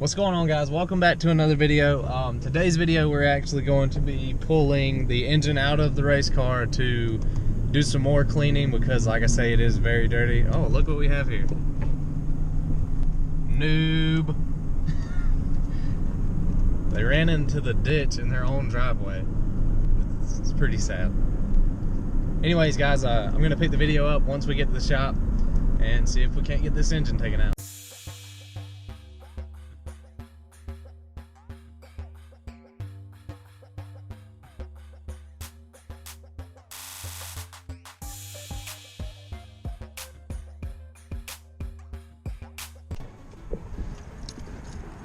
What's going on, guys? Welcome back to another video. Today's video we're actually going to be pulling the engine out of the race car to do some more cleaning because, like I say, it is very dirty. Oh, look what we have here. Noob. They ran into the ditch in their own driveway. It's pretty sad. Anyways, guys, I'm going to pick the video up once we get to the shop and see if we can't get this engine taken out.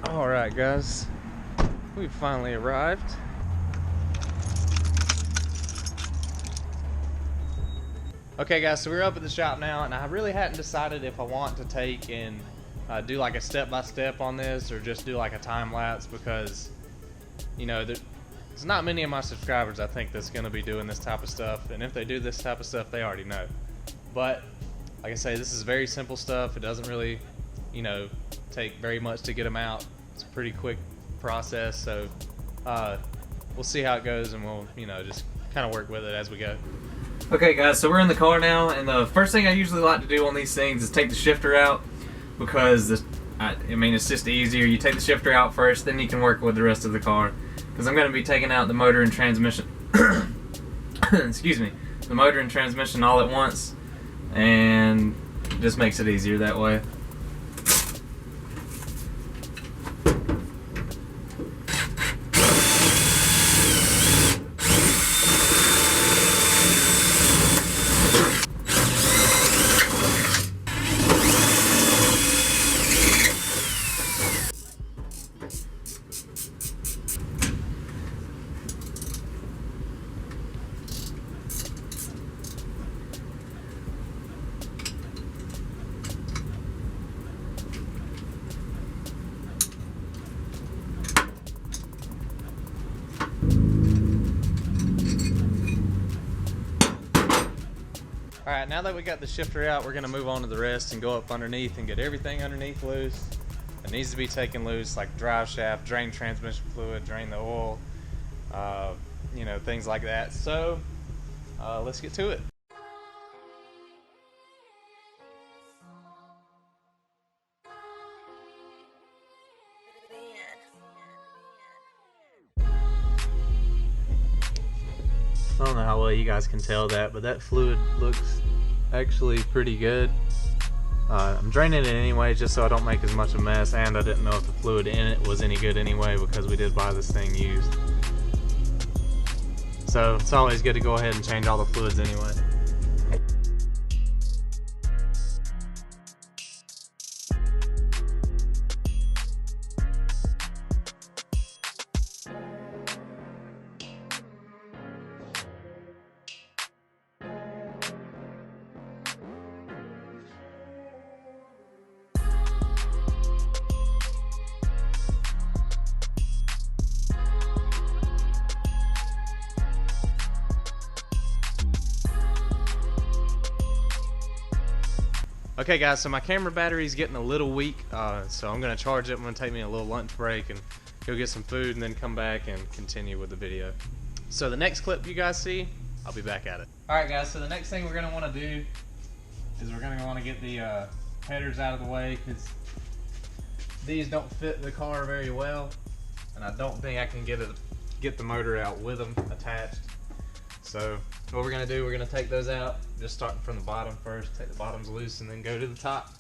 Alright, guys, we've finally arrived. Okay, guys, so we're up at the shop now, and I really hadn't decided if I want to take and do like a step-by-step on this or just do like a time-lapse because, you know, there's not many of my subscribers I think that's going to be doing this type of stuff, and if they do this type of stuff, they already know. But, like I say, this is very simple stuff. It doesn't really, you know, take very much to get them out. It's a pretty quick process, so we'll see how it goes, and we'll, you know, just kind of work with it as we go. Okay, guys, so we're in the car now, and the first thing I usually like to do on these things is take the shifter out because I mean, it's just easier. You take the shifter out first, then you can work with the rest of the car. Because I'm going to be taking out the motor and transmission. Excuse me, the motor and transmission all at once, and it just makes it easier that way. Alright, now that we got the shifter out, we're going to move on to the rest and go up underneath and get everything underneath loose. It needs to be taken loose, like drive shaft, drain transmission fluid, drain the oil, you know, things like that. So, let's get to it. I don't know how well you guys can tell that, but that fluid looks actually pretty good. I'm draining it anyway just so I don't make as much of a mess, and I didn't know if the fluid in it was any good anyway because we did buy this thing used. So it's always good to go ahead and change all the fluids anyway. Okay, guys, so my camera battery is getting a little weak, so I'm going to charge it. I'm going to take me a little lunch break and go get some food and then come back and continue with the video. So the next clip you guys see, I'll be back at it. Alright, guys, so the next thing we're going to want to do is we're going to want to get the headers out of the way because these don't fit the car very well, and I don't think I can get the motor out with them attached. So what we're going to do, we're going to take those out, just starting from the bottom first, take the bottoms loose, and then go to the top.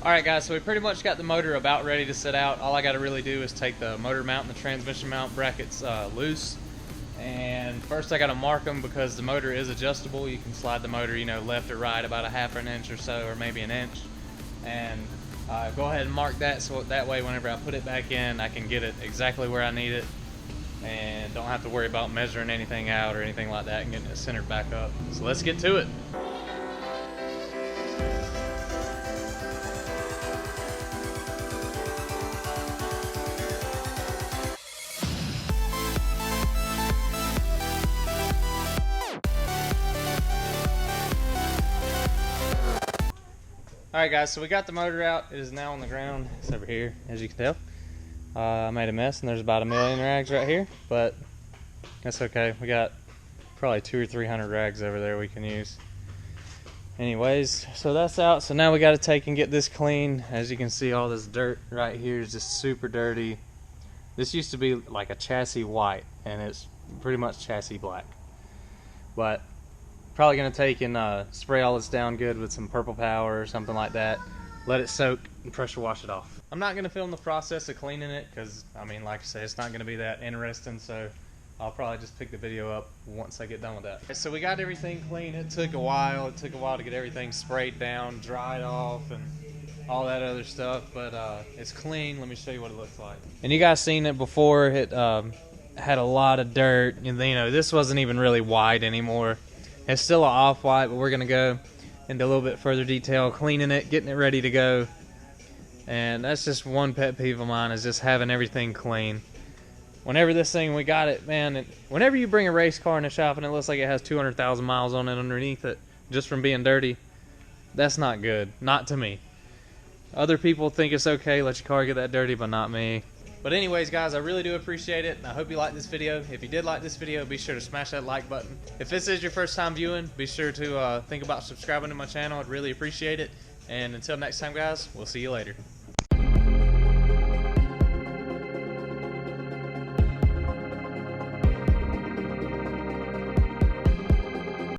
Alright guys, so we pretty much got the motor about ready to set out. All I got to really do is take the motor mount and the transmission mount brackets loose. And first I got to mark them because the motor is adjustable. You can slide the motor, you know, left or right about a half an inch or so, or maybe an inch. And go ahead and mark that so that way whenever I put it back in, I can get it exactly where I need it and don't have to worry about measuring anything out or anything like that and getting it centered back up. So let's get to it. Alright guys, so we got the motor out. It is now on the ground. It's over here, as you can tell. I made a mess and there's about 1 million rags right here, but that's okay. We got probably 200 or 300 rags over there we can use. Anyways, so that's out. So now we got to take and get this clean. As you can see, all this dirt right here is just super dirty. This used to be like a chassis white and it's pretty much chassis black. But probably going to take and spray all this down good with some purple power or something like that. Let it soak and pressure wash it off. I'm not going to film the process of cleaning it because, I mean, like I said, it's not going to be that interesting. So I'll probably just pick the video up once I get done with that. So we got everything clean. It took a while. It took a while to get everything sprayed down, dried off, and all that other stuff. But it's clean. Let me show you what it looks like. And you guys seen it before. It had a lot of dirt. And, you know, this wasn't even really white anymore. It's still an off-white, but we're going to go into a little bit further detail, cleaning it, getting it ready to go. And that's just one pet peeve of mine, is just having everything clean. Whenever this thing, we got it, man, whenever you bring a race car in the shop and it looks like it has 200,000 miles on it underneath it, just from being dirty, that's not good. Not to me. Other people think it's okay, let your car get that dirty, but not me. But anyways, guys, I really do appreciate it, and I hope you liked this video. If you did like this video, be sure to smash that like button. If this is your first time viewing, be sure to think about subscribing to my channel. I'd really appreciate it. And until next time, guys, we'll see you later.